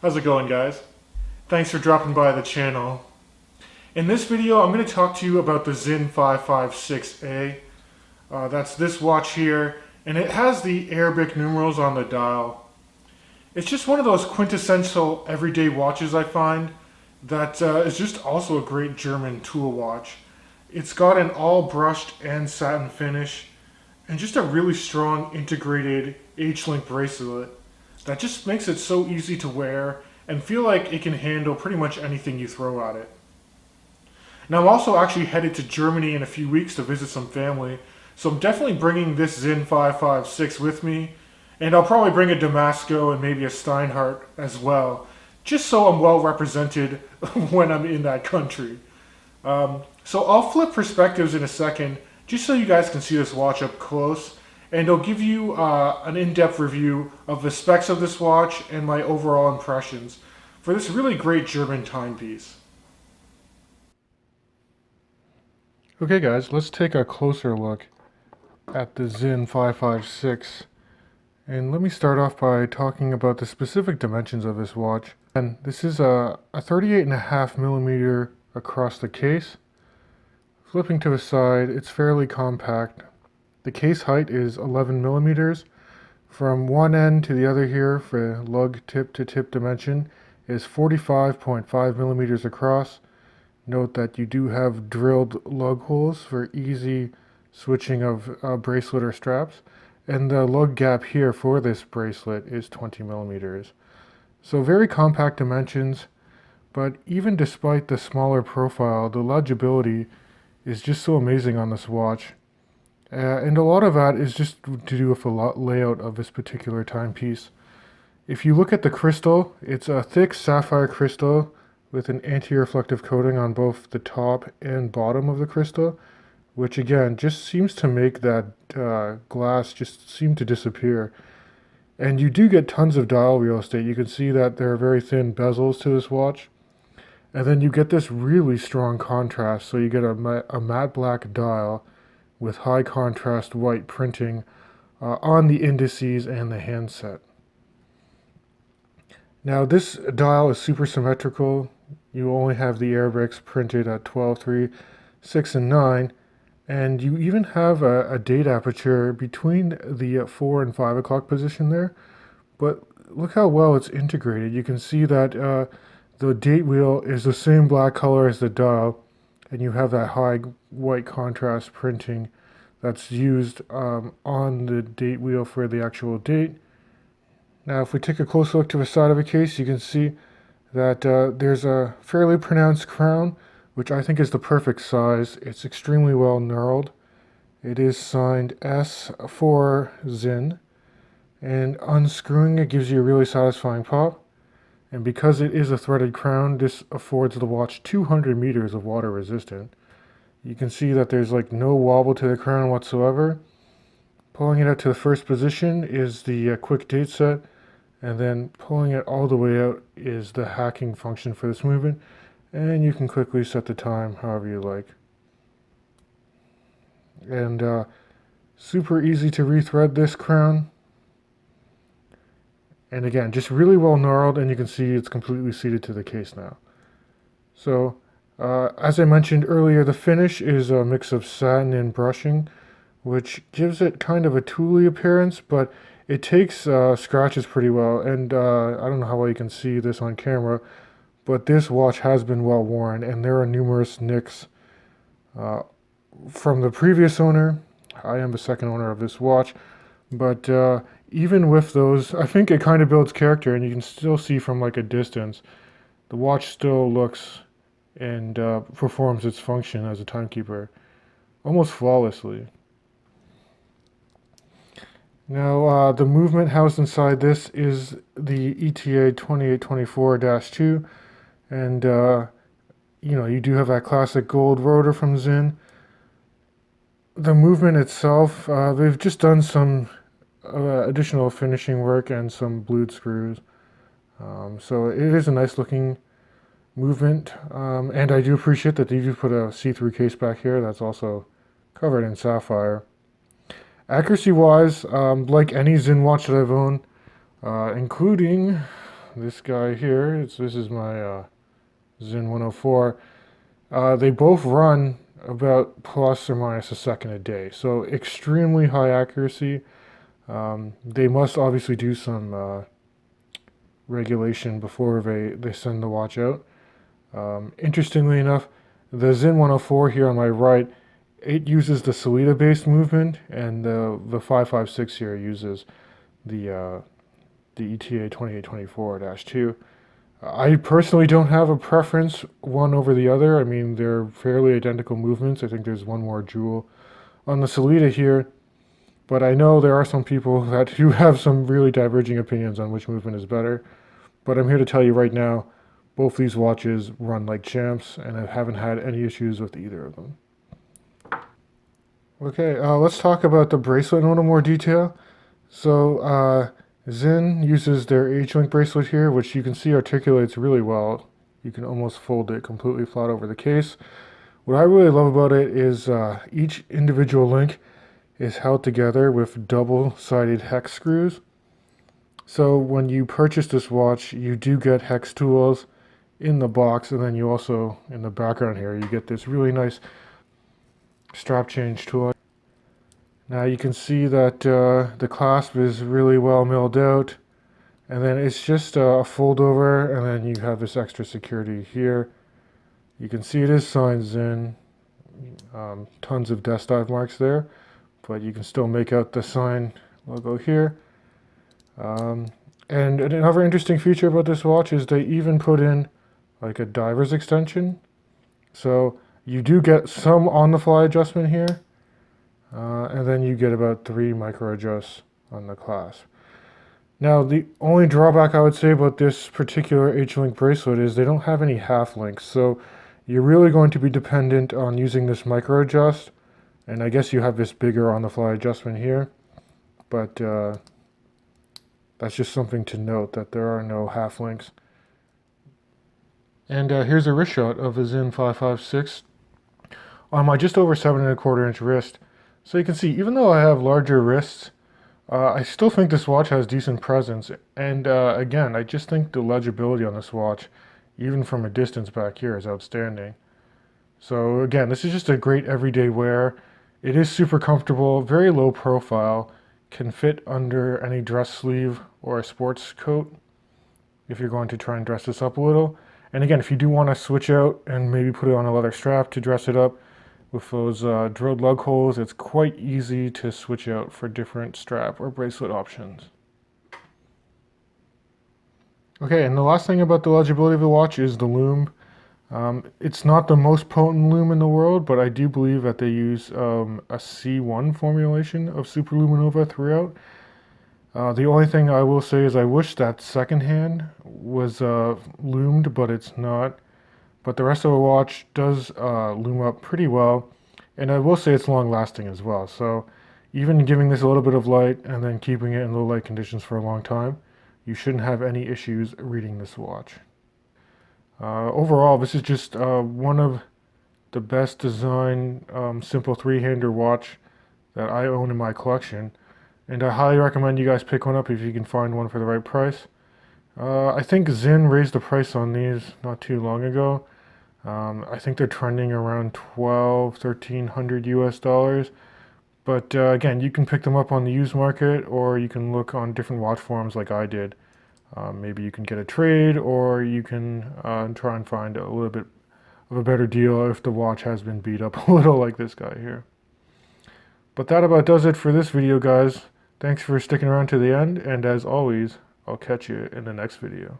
How's it going, guys? Thanks for dropping by the channel. In this video, I'm going to talk to you about the Sinn 556A. That's this watch here, and it has the Arabic numerals on the dial. It's just one of those quintessential everyday watches I find that is just also a great German tool watch. It's got an all brushed and satin finish, and just a really strong integrated H-link bracelet that just makes it so easy to wear and feel like it can handle pretty much anything you throw at it. Now I'm also actually headed to Germany in a few weeks to visit some family, so I'm definitely bringing this Sinn 556 with me, and I'll probably bring a Damasco and maybe a Steinhardt as well, just so I'm well represented when I'm in that country. So I'll flip perspectives in a second, just so you guys can see this watch up close, and I'll give you an in-depth review of the specs of this watch and my overall impressions for this really great German timepiece. Okay guys, let's take a closer look at the Sinn 556. And let me start off by talking about the specific dimensions of this watch. And this is a 38.5 millimeter across the case. Flipping to the side, it's fairly compact. The case height is 11 millimeters. From one end to the other here, for lug tip to tip dimension, is 45.5 millimeters across. Note that you do have drilled lug holes for easy switching of bracelet or straps. And the lug gap here for this bracelet is 20 millimeters. So very compact dimensions, but even despite the smaller profile, the legibility is just so amazing on this watch. And a lot of that is just to do with the layout of this particular timepiece. If you look at the crystal, it's a thick sapphire crystal with an anti-reflective coating on both the top and bottom of the crystal, which again just seems to make that glass just seem to disappear. And you do get tons of dial real estate. You can see that there are very thin bezels to this watch. And then you get this really strong contrast, so you get a matte black dial with high contrast white printing on the indices and the handset. Now this dial is super symmetrical. You only have the Arabics printed at 12, 3, 6, and 9. And you even have a date aperture between the 4 and 5 o'clock position there. But look how well it's integrated. You can see that the date wheel is the same black color as the dial, and you have that high white contrast printing that's used on the date wheel for the actual date. Now if we take a close look to the side of the case, you can see that there's a fairly pronounced crown, which I think is the perfect size. It's extremely well knurled. It is signed S for Sinn, and unscrewing it gives you a really satisfying pop. And because it is a threaded crown, this affords the watch 200 meters of water resistant. You can see that there's like no wobble to the crown whatsoever. Pulling it out to the first position is the quick date set, and then pulling it all the way out is the hacking function for this movement, and you can quickly set the time however you like. And super easy to rethread this crown. And again, just really well knurled, and you can see it's completely seated to the case now. So, as I mentioned earlier, the finish is a mix of satin and brushing, which gives it kind of a tooly appearance, but it takes scratches pretty well. And I don't know how well you can see this on camera, but this watch has been well worn, and there are numerous nicks from the previous owner. I am the second owner of this watch, but even with those, I think it kind of builds character, and you can still see from like a distance, the watch still looks and performs its function as a timekeeper almost flawlessly. Now the movement housed inside this is the ETA 2824-2, and you do have that classic gold rotor from Sinn. The movement itself, they've just done some additional finishing work and some blued screws. So it is a nice looking movement, and I do appreciate that they do put a see-through case back here that's also covered in sapphire. Accuracy wise, like any Sinn watch that I've owned, including this guy here. This is my Sinn 104. They both run about plus or minus a second a day, so extremely high accuracy. They must obviously do some regulation before they send the watch out. Interestingly enough, the Sinn 104 here on my right, it uses the Salida-based movement, and the 556 here uses the ETA 2824-2. I personally don't have a preference one over the other. I mean, they're fairly identical movements. I think there's one more jewel on the Salida here, but I know there are some people that do have some really diverging opinions on which movement is better. But I'm here to tell you right now, both these watches run like champs, and I haven't had any issues with either of them. Okay, let's talk about the bracelet in a little more detail. So, Sinn uses their H-link bracelet here, which you can see articulates really well. You can almost fold it completely flat over the case. What I really love about it is each individual link is held together with double-sided hex screws. So when you purchase this watch, you do get hex tools in the box, and then you also, in the background here, you get this really nice strap change tool. Now you can see that the clasp is really well milled out, and then it's just a fold over, and then you have this extra security here. You can see it is signed Sinn, tons of desk dive marks there, but you can still make out the sign logo here. And another interesting feature about this watch is they even put in like a diver's extension. So you do get some on-the-fly adjustment here, and then you get about 3 micro adjusts on the clasp. Now, the only drawback I would say about this particular H-link bracelet is they don't have any half links, so you're really going to be dependent on using this micro adjust, and I guess you have this bigger on-the-fly adjustment here, but that's just something to note, that there are no half links. And here's a wrist shot of the Sinn 556 on my just over 7¼ inch wrist. So you can see, even though I have larger wrists, I still think this watch has decent presence. And again, I just think the legibility on this watch, even from a distance back here, is outstanding. So again, this is just a great everyday wear. It is super comfortable, very low profile, can fit under any dress sleeve or a sports coat if you're going to try and dress this up a little. And again, if you do want to switch out and maybe put it on a leather strap to dress it up with those drilled lug holes, it's quite easy to switch out for different strap or bracelet options. Okay, and the last thing about the legibility of the watch is the lume. It's not the most potent lume in the world, but I do believe that they use a C1 formulation of Superluminova throughout. The only thing I will say is I wish that second hand was lumed, but it's not. But the rest of the watch does lume up pretty well, and I will say it's long lasting as well. So even giving this a little bit of light and then keeping it in low light conditions for a long time, you shouldn't have any issues reading this watch. Overall, this is just one of the best design simple three-hander watch that I own in my collection. And I highly recommend you guys pick one up if you can find one for the right price. I think Sinn raised the price on these not too long ago. I think they're trending around $1,200–1,300 US. But again, you can pick them up on the used market, or you can look on different watch forums like I did. Maybe you can get a trade, or you can try and find a little bit of a better deal if the watch has been beat up a little, like this guy here. But that about does it for this video, guys. Thanks for sticking around to the end, and as always, I'll catch you in the next video.